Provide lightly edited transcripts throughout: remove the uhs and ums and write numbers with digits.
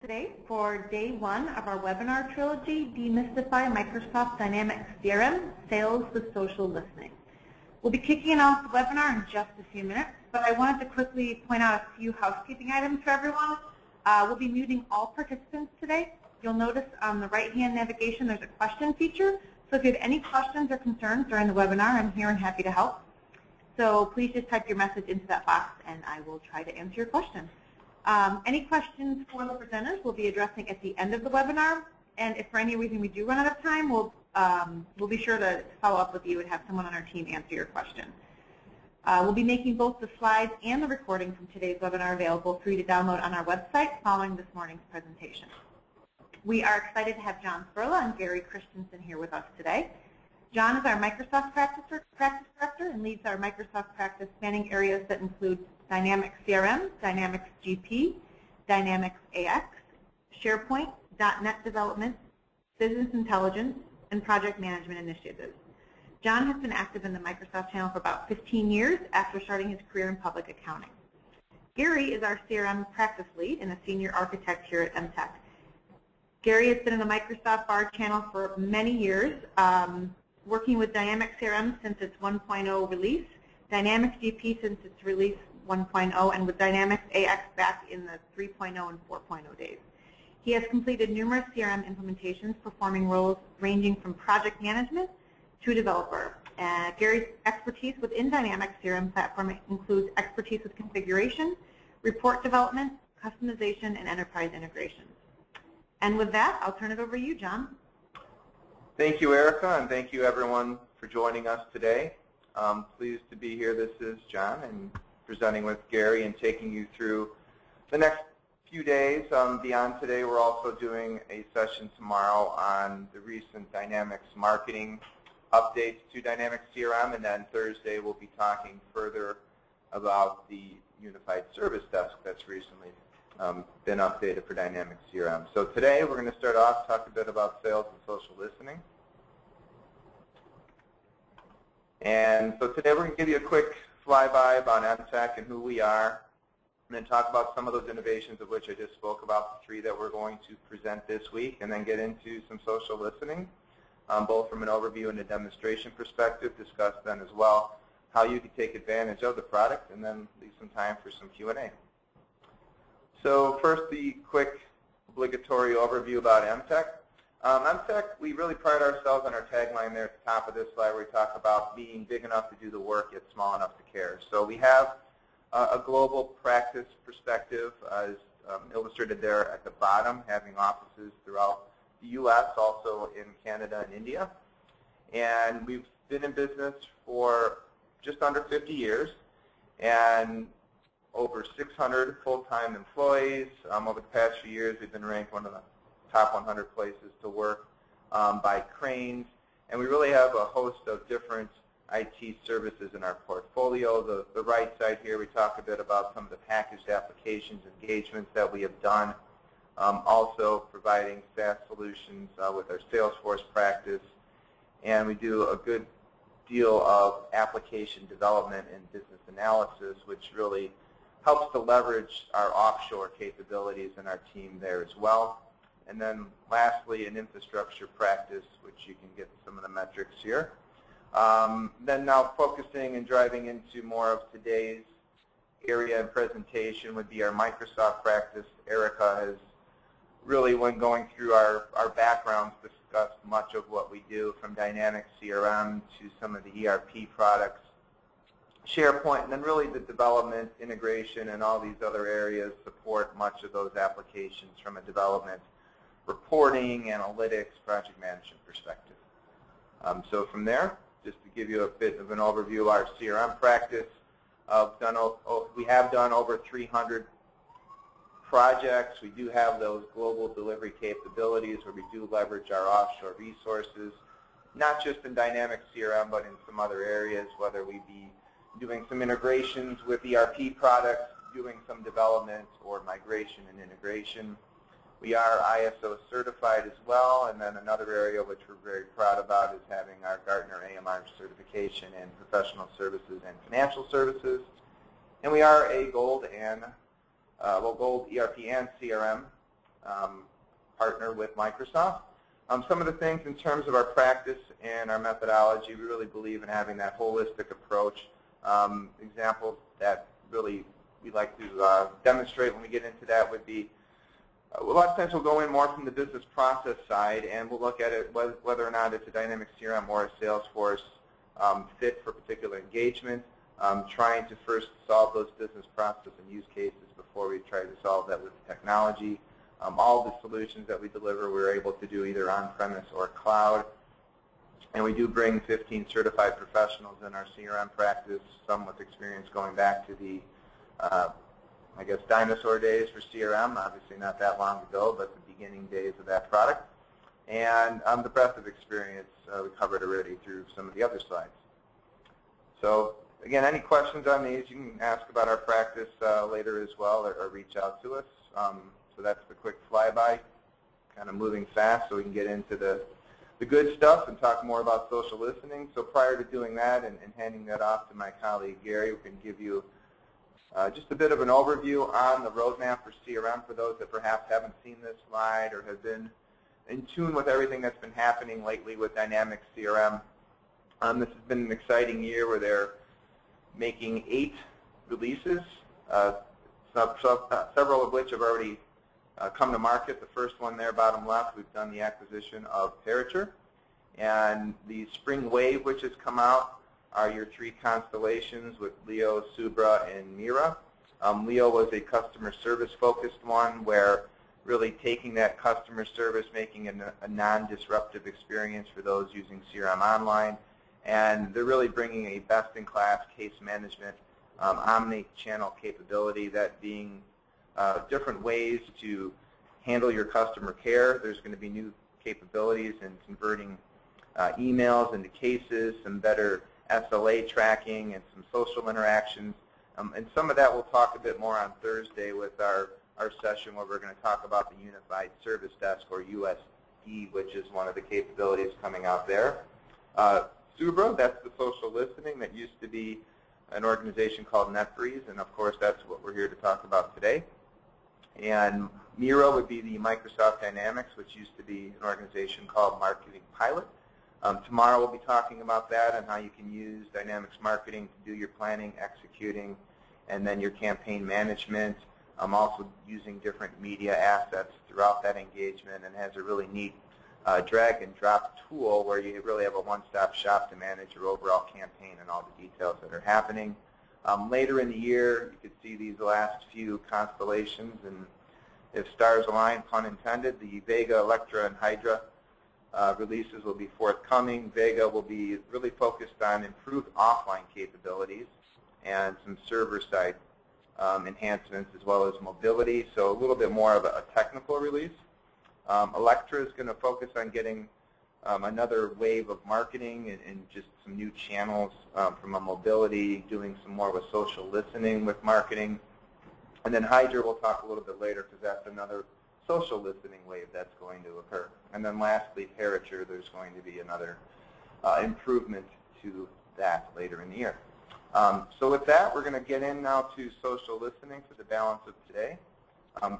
today for day one of our webinar trilogy, Demystify Microsoft Dynamics CRM, Sales with Social Listening. We'll be kicking off the webinar in just a few minutes, but I wanted to quickly point out a few housekeeping items for everyone. We'll be muting all participants today. You'll notice on the right-hand navigation there's a question feature. So if you have any questions or concerns during the webinar, I'm here and happy to help. So please just type your message into that box and I will try to answer your question. Any questions for the presenters we'll be addressing at the end of the webinar. And if for any reason we do run out of time, we'll be sure to follow up with you and have someone on our team answer your question. We'll be making both the slides and the recording from today's webinar available for you to download on our website following this morning's presentation. We are excited to have John Spurla and Gary Christensen here with us today. John is our Microsoft practice director and leads our Microsoft practice spanning areas that include Dynamics CRM, Dynamics GP, Dynamics AX, SharePoint, .NET development, business intelligence, and project management initiatives. John has been active in the Microsoft channel for about 15 years after starting his career in public accounting. Gary is our CRM practice lead and a senior architect here at Emtec. Gary has been in the Microsoft bar channel for many years, working with Dynamics CRM since its 1.0 release, Dynamics GP since its release 1.0, and with Dynamics AX back in the 3.0 and 4.0 days. He has completed numerous CRM implementations, performing roles ranging from project management to developer. Gary's expertise within Dynamics CRM platform includes expertise with configuration, report development, customization, and enterprise integrations. And with that, I'll turn it over to you, John. Thank you, Erica, and thank you, everyone, for joining us today. Pleased to be here. This is John, and presenting with Gary and taking you through the next few days. Beyond today, we're also doing a session tomorrow on the recent Dynamics marketing updates to Dynamics CRM, and then Thursday we'll be talking further about the Unified Service Desk that's recently been updated for Dynamics CRM. So today we're going to start off talking a bit about sales and social listening. And so today we're going to give you a quick flyby about Mtech and who we are, and then talk about some of those innovations of which I just spoke about, the three that we're going to present this week, and then get into some social listening, both from an overview and a demonstration perspective, discuss then as well how you can take advantage of the product, and then leave some time for some Q&A. So first, the quick obligatory overview about Mtech. Mtech, we really pride ourselves on our tagline there at the top of this slide where we talk about being big enough to do the work yet small enough to care. So we have a global practice perspective as illustrated there at the bottom, having offices throughout the U.S., also in Canada and India. And we've been in business for just under 50 years and over 600 full-time employees. Over the past few years, we've been ranked one of the top 100 places to work by Cranes. And we really have a host of different IT services in our portfolio. The right side here, we talk a bit about some of the packaged applications engagements that we have done. Also providing SaaS solutions with our Salesforce practice. And we do a good deal of application development and business analysis, which really helps to leverage our offshore capabilities and our team there as well. And then lastly, an infrastructure practice, which you can get some of the metrics here. Then now focusing and driving into more of today's area and presentation would be our Microsoft practice. Erica has really, when going through our backgrounds, discussed much of what we do from Dynamics CRM to some of the ERP products, SharePoint, and then really the development, integration, and all these other areas support much of those applications from a development, reporting, analytics, project management perspective. So from there, just to give you a bit of an overview of our CRM practice, we have done over 300 projects. We do have those global delivery capabilities where we do leverage our offshore resources, not just in Dynamics CRM, but in some other areas, whether we be doing some integrations with ERP products, doing some development or migration and integration. We are ISO certified as well, and then another area which we're very proud about is having our Gartner AMR certification in professional services and financial services. And we are a gold ERP and CRM partner with Microsoft. Some of the things in terms of our practice and our methodology, we really believe in having that holistic approach. Examples that really we like to demonstrate when we get into that would be a lot of times we'll go in more from the business process side, and we'll look at it whether or not it's a Dynamics CRM or a Salesforce fit for particular engagement, trying to first solve those business process and use cases before we try to solve that with technology. All the solutions that we deliver we're able to do either on-premise or cloud. And we do bring 15 certified professionals in our CRM practice, some with experience going back to the I guess dinosaur days for CRM, obviously not that long ago, but the beginning days of that product. And the breadth of experience we covered already through some of the other slides. So again, any questions on these, you can ask about our practice later as well, or reach out to us. So that's the quick flyby, kind of moving fast so we can get into the good stuff and talk more about social listening. So prior to doing that and handing that off to my colleague Gary, we can give you just a bit of an overview on the roadmap for CRM for those that perhaps haven't seen this slide or have been in tune with everything that's been happening lately with Dynamics CRM. This has been an exciting year where they're making 8 releases, several of which have already come to market. The first one there, bottom left, we've done the acquisition of Parature. And the Spring Wave, which has come out, are your 3 constellations with Leo, Subra, and Mira. Leo was a customer service-focused one where really taking that customer service, making a non-disruptive experience for those using CRM Online. And they're really bringing a best-in-class case management omni-channel capability, that being different ways to handle your customer care. There's going to be new capabilities in converting emails into cases, some better SLA tracking, and some social interactions. And some of that we'll talk a bit more on Thursday with our session where we're going to talk about the Unified Service Desk, or USD, which is one of the capabilities coming out there. Subra, that's the social listening that used to be an organization called NetBreeze, and of course that's what we're here to talk about today. And Mira would be the Microsoft Dynamics, which used to be an organization called Marketing Pilot. Tomorrow we'll be talking about that and how you can use Dynamics Marketing to do your planning, executing, and then your campaign management. Also using different media assets throughout that engagement, and has a really neat drag and drop tool where you really have a one-stop shop to manage your overall campaign and all the details that are happening. Later in the year, you could see these last few constellations, and if stars align, pun intended, the Vega, Electra, and Hydra releases will be forthcoming. Vega will be really focused on improved offline capabilities and some server-side enhancements as well as mobility, so a little bit more of a technical release. Electra is going to focus on getting another wave of marketing and just some new channels from a mobility, doing some more with social listening with marketing. And then Hydra we'll talk a little bit later because that's another social listening wave that's going to occur. And then lastly, Parature, there's going to be another improvement to that later in the year. So with that, we're going to get in now to social listening for the balance of today.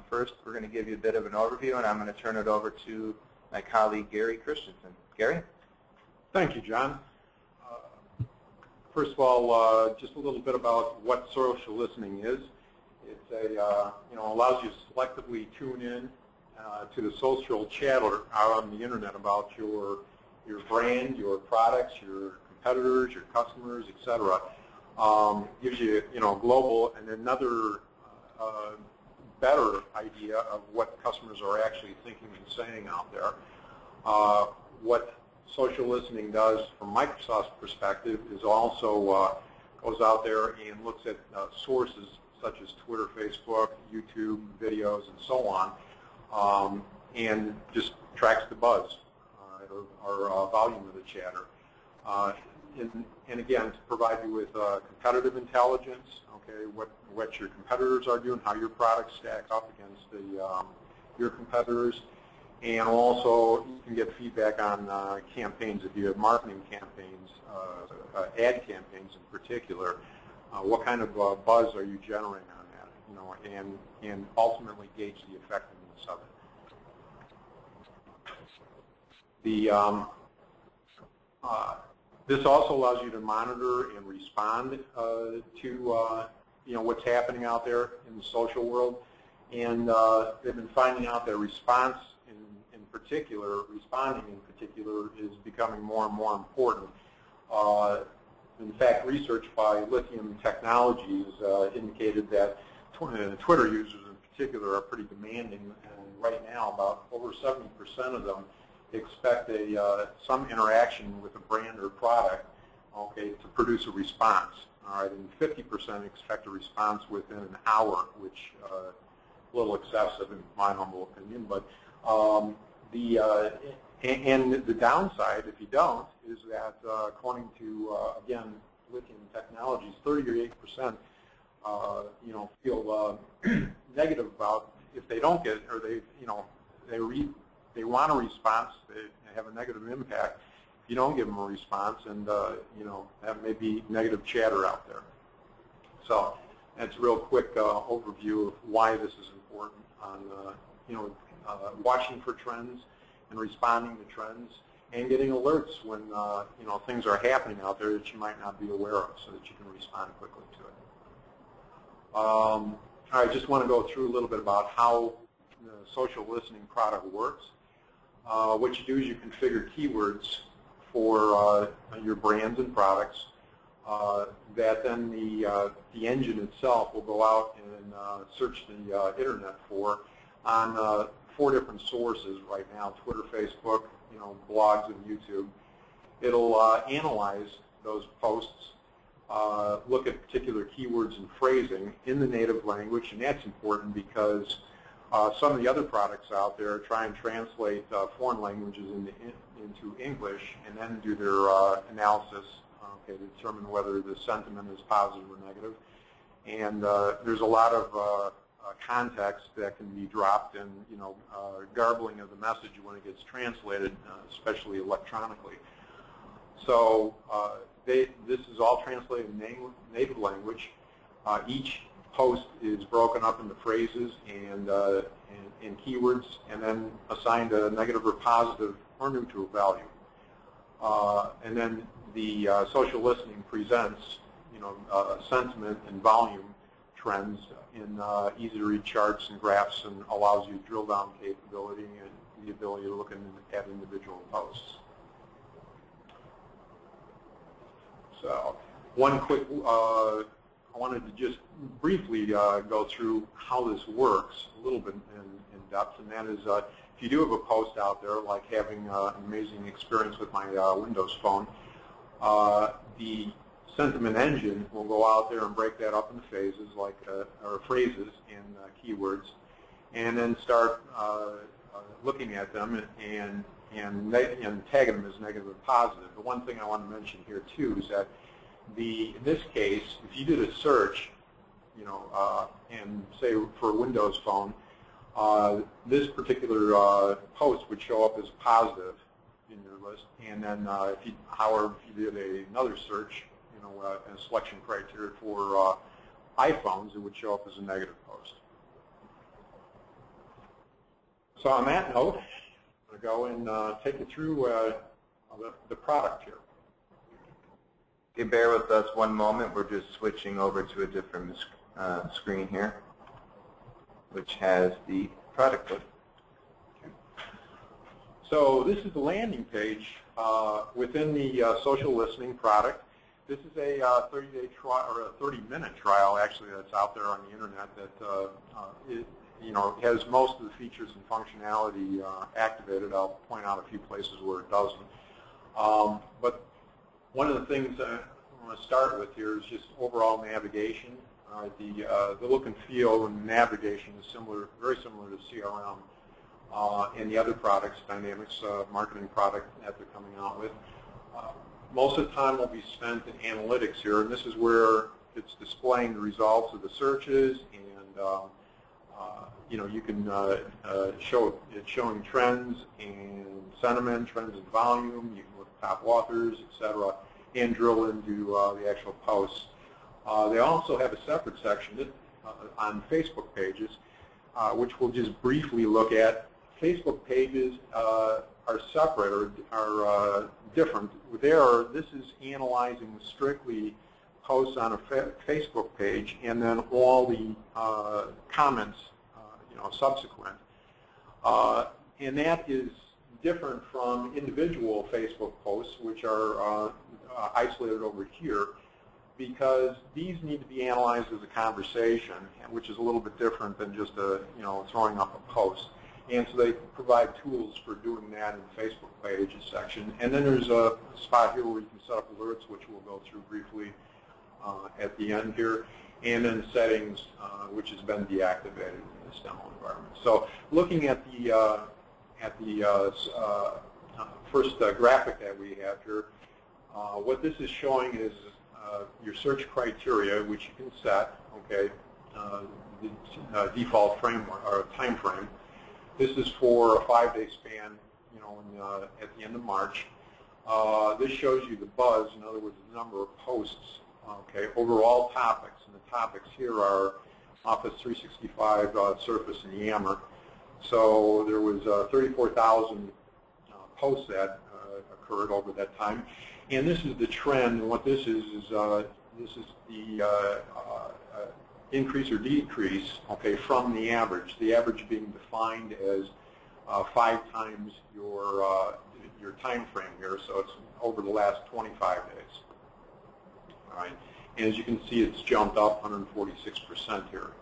First, we're going to give you a bit of an overview, and I'm going to turn it over to my colleague, Gary Christensen. Gary? Thank you, John. First of all, just a little bit about what social listening is. It's allows you to selectively tune in to the social chatter out on the internet about your brand, your products, your competitors, your customers, etc. Gives you, global and another better idea of what customers are actually thinking and saying out there. What social listening does from Microsoft's perspective is also goes out there and looks at sources such as Twitter, Facebook, YouTube, videos, and so on, and just tracks the buzz or volume of the chatter. And again, to provide you with competitive intelligence, okay, what your competitors are doing, how your products stack up against your competitors, and also you can get feedback on campaigns if you have marketing campaigns, ad campaigns in particular. What kind of buzz are you generating on that? And ultimately gauge the effectiveness of it. This also allows you to monitor and respond to what's happening out there in the social world. And they've been finding out that response in particular, responding in particular, is becoming more and more important. In fact, research by Lithium Technologies indicated that Twitter users in particular are pretty demanding, and right now about over 70% of them expect some interaction with a brand or product, okay, to produce a response. All right, and 50% expect a response within an hour, which a little excessive in my humble opinion. But the downside, if you don't, is that according to again Lithium Technologies, 38% feel negative about if they don't get, or they want a response, they have a negative impact. If you don't give them a response, and that may be negative chatter out there. So that's a real quick overview of why this is important on watching for trends and responding to trends, and getting alerts when things are happening out there that you might not be aware of, so that you can respond quickly to it. I just want to go through a little bit about how the social listening product works. What you do is you configure keywords for your brands and products that then the engine itself will go out and search the internet for on 4 different sources right now: Twitter, Facebook, blogs, and YouTube. It'll analyze those posts, look at particular keywords and phrasing in the native language, and that's important because some of the other products out there try and translate foreign languages into English and then do their analysis, to determine whether the sentiment is positive or negative. And there's a lot of context that can be dropped, and garbling of the message when it gets translated, especially electronically. So this is all translated in native language. Each post is broken up into phrases and keywords, and then assigned a negative or positive or neutral value. And then the social listening presents sentiment and volume trends in easy-to-read charts and graphs, and allows you drill-down capability and the ability to look at individual posts. So one quick, I wanted to just briefly go through how this works a little bit in depth, and that is if you do have a post out there, like having an amazing experience with my Windows phone, the sentiment engine will go out there and break that up into phases, or phrases and keywords, and then start looking at them and tagging them as negative and positive. The one thing I want to mention here too is that in this case, if you did a search, and say for a Windows phone, this particular post would show up as positive in your list, and then however, if you did another search, a selection criteria for iPhones, it would show up as a negative post. So on that note, I'm going to go and take you through the product here. Okay, bear with us one moment. We're just switching over to a different screen here, which has the product code. Okay. So this is the landing page within the social listening product. This is a 30-day trial, or a 30-minute trial, actually, that's out there on the internet that has most of the features and functionality activated. I'll point out a few places where it doesn't. But one of the things I want to start with here is just overall navigation. The look and feel and navigation is very similar to CRM and the other products, Dynamics marketing product that they're coming out with. Most of the time will be spent in analytics here, and this is where it's displaying the results of the searches, and you can it's showing trends and sentiment, trends and volume. You can look at top authors, etc., and drill into the actual posts. They also have a separate section on Facebook pages, which we'll just briefly look at. Facebook pages separate, are different. This is analyzing strictly posts on a Facebook page, and then all the comments, subsequent. And that is different from individual Facebook posts, which are isolated over here, because these need to be analyzed as a conversation, which is a little bit different than just throwing up a post. And so they provide tools for doing that in the Facebook pages section. And then there's a spot here where you can set up alerts, which we'll go through briefly at the end here, and then settings, which has been deactivated in this demo environment. So looking at the first graphic that we have here, what this is showing is your search criteria, which you can set, okay, the default framework or time frame. This is for a 5-day span, at the end of March. This shows you the buzz, in other words, the number of posts, okay, over all topics. And the topics here are Office 365, Surface, and Yammer. So there was 34,000 posts that occurred over that time. And this is the trend, and what this is this is the increase or decrease, okay, from the average. The average being defined as 5 times your time frame here, so it's over the last 25 days. All right, and as you can see, it's jumped up 146% here,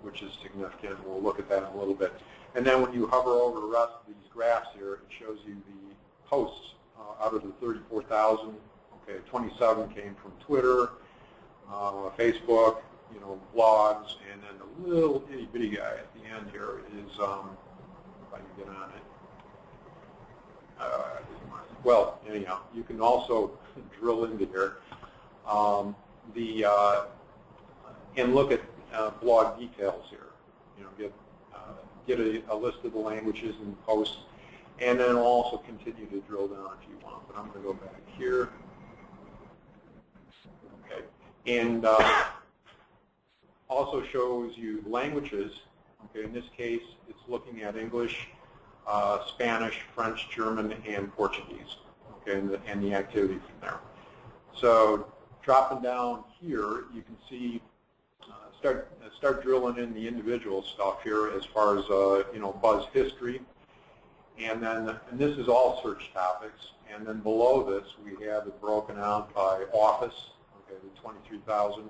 which is significant. We'll look at that in a little bit. And then when you hover over the rest of these graphs here, it shows you the posts out of the 34,000. Okay, 27 came from Twitter, Facebook, blogs, and then the little itty bitty guy at the end here is, if I can get on it. Well, anyhow, you can also drill into here and look at blog details here. Get a list of the languages and posts, and then also continue to drill down if you want. But I'm going to go back here. Okay, and also shows you languages. Okay, in this case, it's looking at English, Spanish, French, German, and Portuguese. Okay, and the activity from there. So dropping down here, you can see start drilling in the individual stuff here as far as buzz history, and this is all search topics. And then below this, we have it broken out by office. Okay, the 23,000,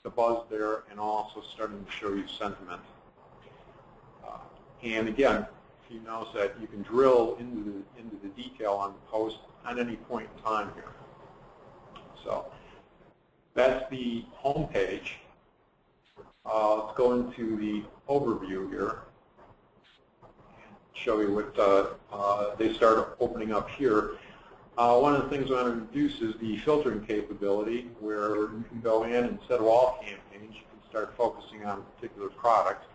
the buzz there, and also starting to show you sentiment. And again, if you notice that you can drill into the detail on the post at any point in time here. So that's the home page. Let's go into the overview here and show you what they start opening up here. One of the things I want to introduce is the filtering capability, where you can go in, instead of all campaigns, you can start focusing on a particular product.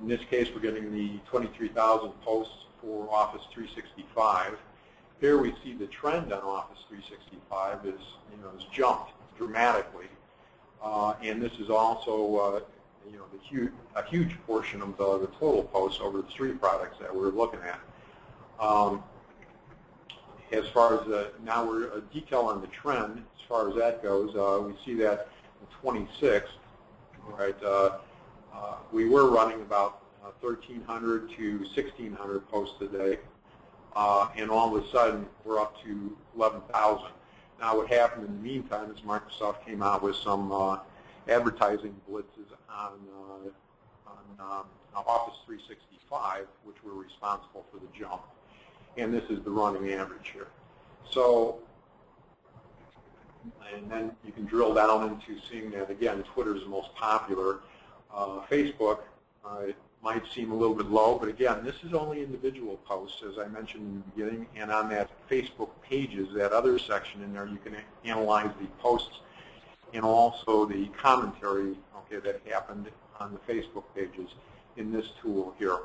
In this case, we're getting the 23,000 posts for Office 365. Here we see the trend on Office 365 is jumped dramatically. And this is also a huge portion of the total posts over the 3 products that we're looking at. As far as now we're a detail on the trend, as far as that goes, we see that in 26, right? We were running about 1,300 to 1,600 posts a day, and all of a sudden we're up to 11,000. Now, what happened in the meantime is Microsoft came out with some advertising blitzes on Office 365, which were responsible for the jump. And this is the running average here. So, and then you can drill down into seeing that, again, Twitter is the most popular. Facebook might seem a little bit low, but again, this is only individual posts, as I mentioned in the beginning, and on that Facebook pages, that other section in there, you can analyze the posts and also the commentary, okay, that happened on the Facebook pages in this tool here.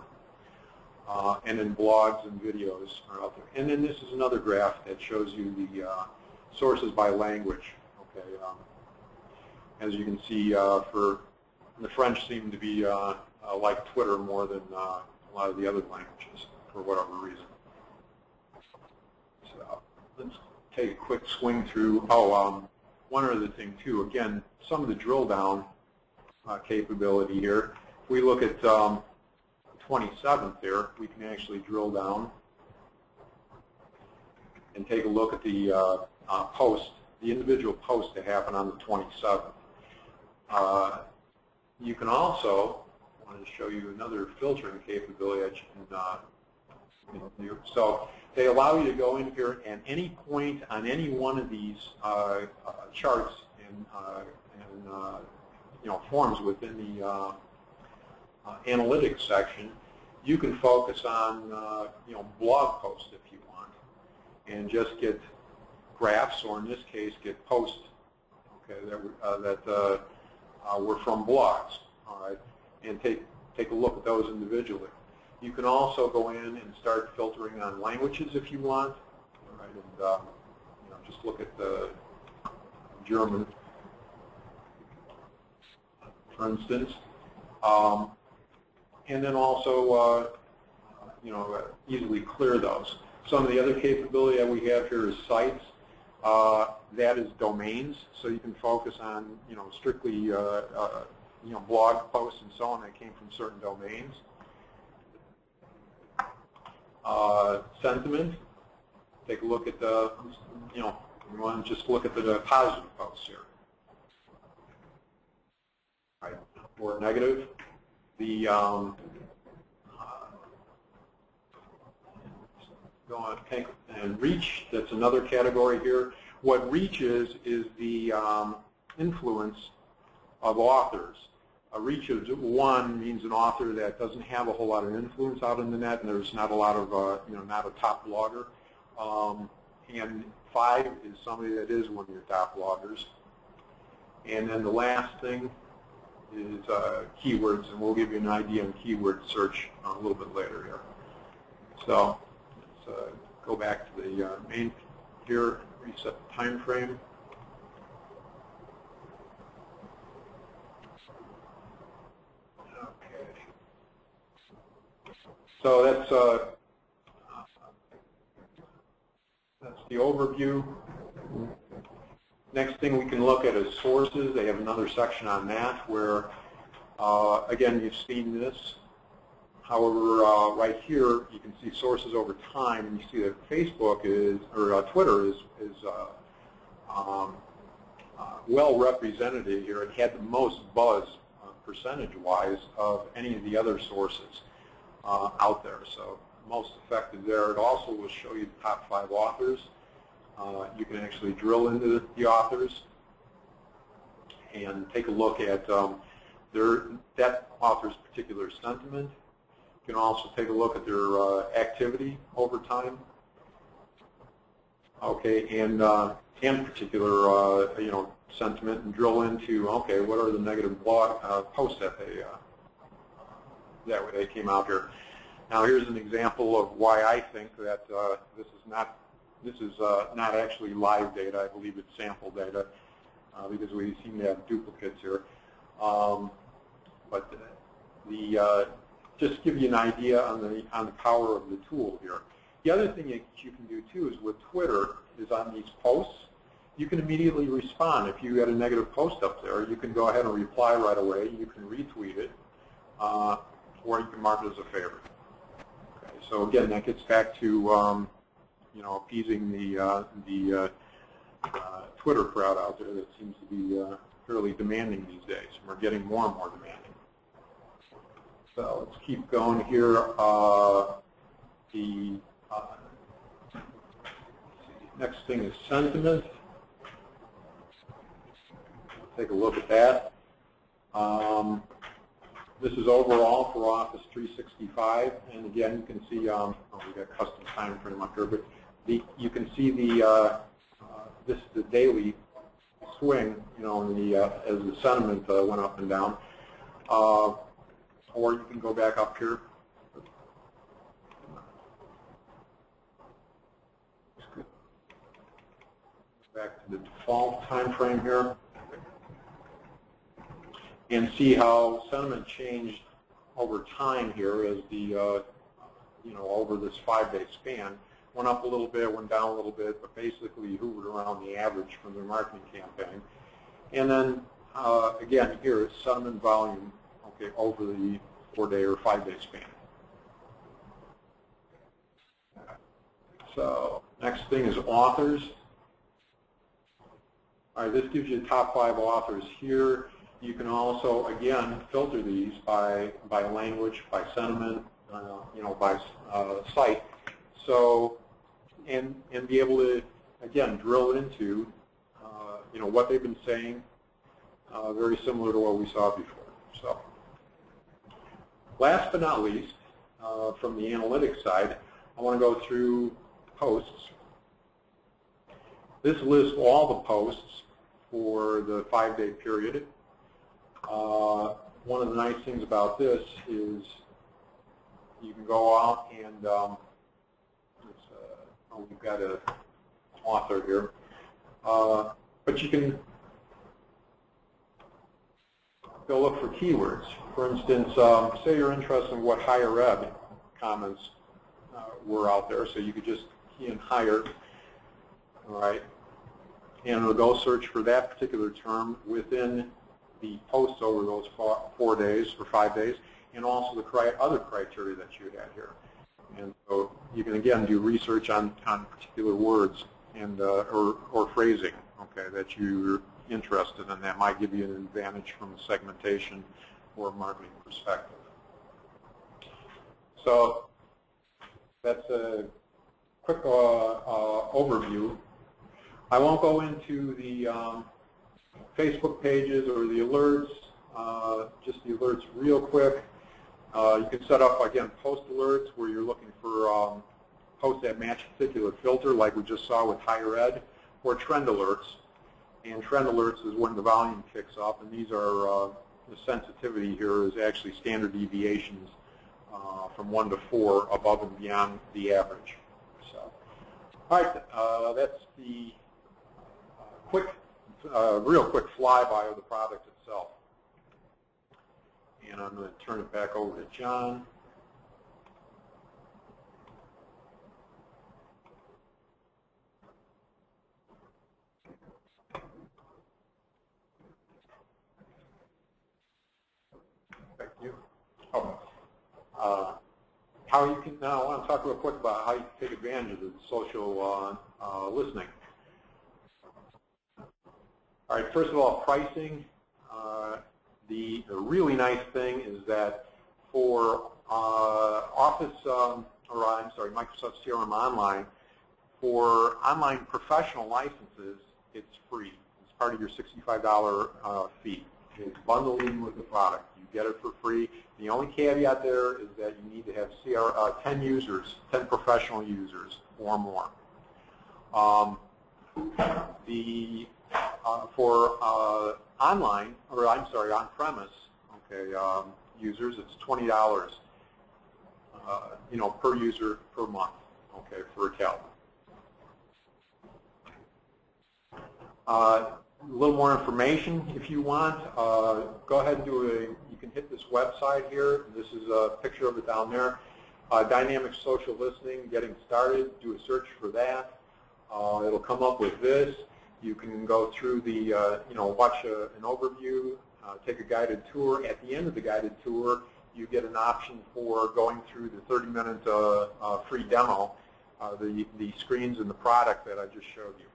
And then blogs and videos are out there. And then this is another graph that shows you the sources by language. Okay, as you can see, for the French seem to be like Twitter more than a lot of the other languages. for whatever reason. So let's take a quick swing through. One other thing too. Again, some of the drill down capability here. If we look at 27th there, we can actually drill down and take a look at the post, the individual post that happened on the 27th. You can also, I want to show you another filtering capability that you can do. So they allow you to go in here at any point on any one of these charts and forms within the analytics section. You can focus on blog posts if you want, and just get graphs, or in this case, get posts, okay, that were from blogs, all right, and take a look at those individually. You can also go in and start filtering on languages if you want, all right, and just look at the German, for instance, and then also easily clear those. Some of the other capability that we have here is sites. That is domains, so you can focus on strictly blog posts and so on that came from certain domains. Sentiment. Take a look at the we want to just look at the positive posts here. Right. Or negative. The go on and reach. That's another category here. What reach is the influence of authors. A reach of 1 means an author that doesn't have a whole lot of influence out in the net, and there's not a lot of not a top blogger. And 5 is somebody that is one of your top bloggers. And then the last thing is keywords, and we'll give you an idea on keyword search a little bit later here. So let's go back to the main here, reset the time frame. Okay. So that's the overview. Next thing we can look at is sources. They have another section on that where, again, you've seen this. However, right here, you can see sources over time, and you see that Facebook is, or Twitter is well represented here. It had the most buzz percentage-wise of any of the other sources out there. So most effective there. It also will show you the top 5 authors. You can actually drill into the authors and take a look at that author's particular sentiment. You can also take a look at their activity over time. Okay, and particular sentiment, and drill into what are the negative blog posts that they came out here. Now here's an example of why I think that this is not actually live data. I believe it's sample data because we seem to have duplicates here. But just give you an idea on the power of the tool here. The other thing that you can do too is with Twitter is on these posts, you can immediately respond. If you had a negative post up there, you can go ahead and reply right away. You can retweet it, or you can mark it as a favorite. Okay, so again, that gets back to appeasing the Twitter crowd out there that seems to be fairly demanding these days. We're getting more and more demanding. So let's keep going here. The next thing is sentiment. Take a look at that. This is overall for Office 365, and again, you can see we got custom time frame up here, but you can see the daily swing, as the sentiment went up and down. Or you can go back up here. Back to the default time frame here, and see how sentiment changed over time here as the over this 5-day span. Went up a little bit, went down a little bit, but basically hovered around the average from the marketing campaign. And then again, here is sentiment volume, okay, over the 4-day or 5-day span. So next thing is authors. All right, this gives you the top 5 authors here. You can also, again, filter these by language, by sentiment, by site. So, and be able to, again, drill into, what they've been saying, very similar to what we saw before. So, last but not least, from the analytics side, I want to go through posts. This lists all the posts for the 5-day period. One of the nice things about this is you can go out and we've got an author here, but you can go look for keywords. For instance, say you're interested in what higher ed comments were out there, so you could just key in higher, all right, and it'll go search for that particular term within the posts over those 4 days or 5 days, and also the other criteria that you had here. And so you can again do research on particular words and or phrasing, okay, that you're interested in. That might give you an advantage from a segmentation or marketing perspective. So that's a quick overview. I won't go into the Facebook pages or the alerts, just the alerts real quick. You can set up, again, post alerts where you're looking for posts that match a particular filter like we just saw with higher ed, or trend alerts. And trend alerts is when the volume kicks up, and these are, the sensitivity here is actually standard deviations from 1 to 4 above and beyond the average. So, all right, that's the real quick flyby of the product itself. And I'm going to turn it back over to John. Thank you. How you can now? I want to talk real quick about how you can take advantage of the social listening. All right. First of all, pricing. The really nice thing is that for Microsoft CRM Online, for online professional licenses, it's free. It's part of your $65 fee. It's bundled in with the product. You get it for free. The only caveat there is that you need to have 10 users, 10 professional users or more. For online, or I'm sorry, on-premise, okay, users, it's $20, per user per month, okay, for account. A little more information if you want. Go ahead and you can hit this website here. This is a picture of it down there. Dynamics Social Listening, getting started. Do a search for that. It'll come up with this. You can go through the, watch an overview, take a guided tour. At the end of the guided tour, you get an option for going through the 30-minute free demo, the screens and the product that I just showed you.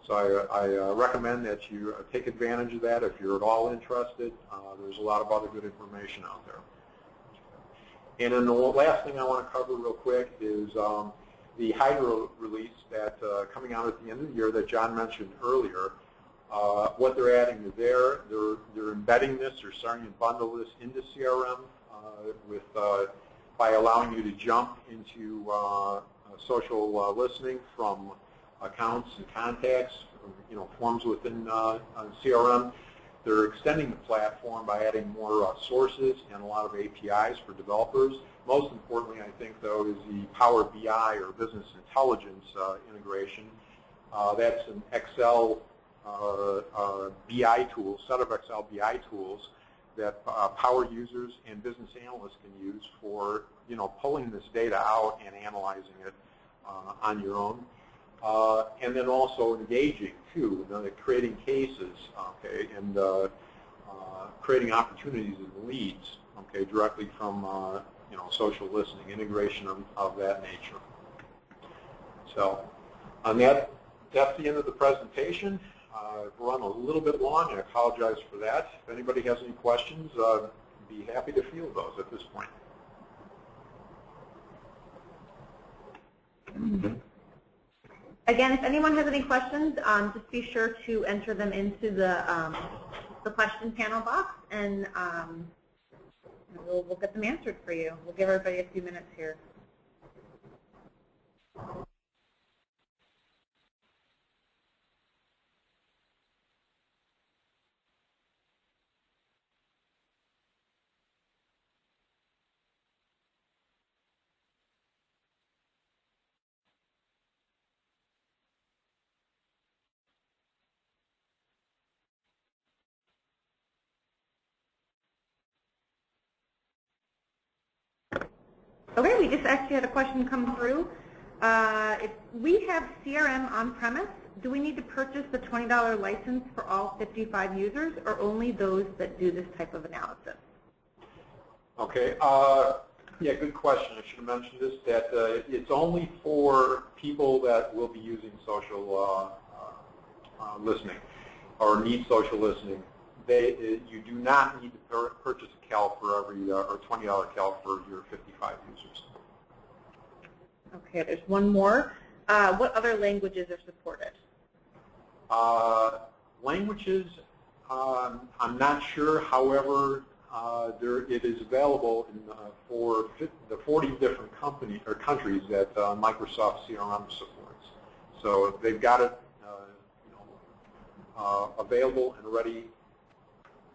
So I recommend that you take advantage of that if you're at all interested. There's a lot of other good information out there. And then the last thing I want to cover real quick is the Hydro release that coming out at the end of the year that John mentioned earlier. What they're adding to they're embedding this, they're starting to bundle this into CRM by allowing you to jump into social listening from accounts and contacts, forms within CRM. They're extending the platform by adding more sources and a lot of APIs for developers. Most importantly, I think, though, is the Power BI or business intelligence integration. That's an Excel BI tool, set of Excel BI tools that power users and business analysts can use for, pulling this data out and analyzing it on your own. And then also engaging too, creating cases, okay, and creating opportunities and leads, okay, directly from social listening, integration of that nature. So, on that's the end of the presentation. I've run a little bit long. I apologize for that. If anybody has any questions, I'd be happy to field those at this point. Again, if anyone has any questions, just be sure to enter them into the question panel box, and we'll get them answered for you. We'll give everybody a few minutes here. Okay, we just actually had a question come through. If we have CRM on-premise, do we need to purchase the $20 license for all 55 users, or only those that do this type of analysis? Okay, yeah, good question. I should have mentioned this, that it's only for people that will be using social listening or need social listening. You do not need to purchase a cal for every, or $20 cal for your 55 users. Okay, there's one more. What other languages are supported? Languages, I'm not sure. However, it is available in, for the 40 different companies or countries that Microsoft CRM supports. So they've got it available and ready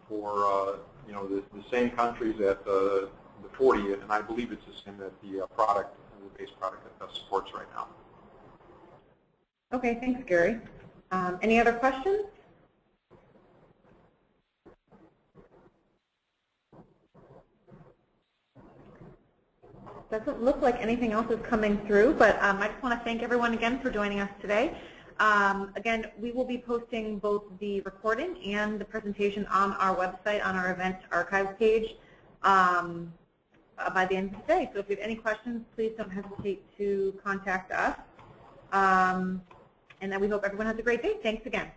for the same countries at the 40, and I believe it's the same that the product, the base product that supports right now. Okay, thanks, Gary. Any other questions? Doesn't look like anything else is coming through, but I just want to thank everyone again for joining us today. Again, we will be posting both the recording and the presentation on our website, on our event archive page by the end of the day. So if you have any questions, please don't hesitate to contact us. And then we hope everyone has a great day. Thanks again.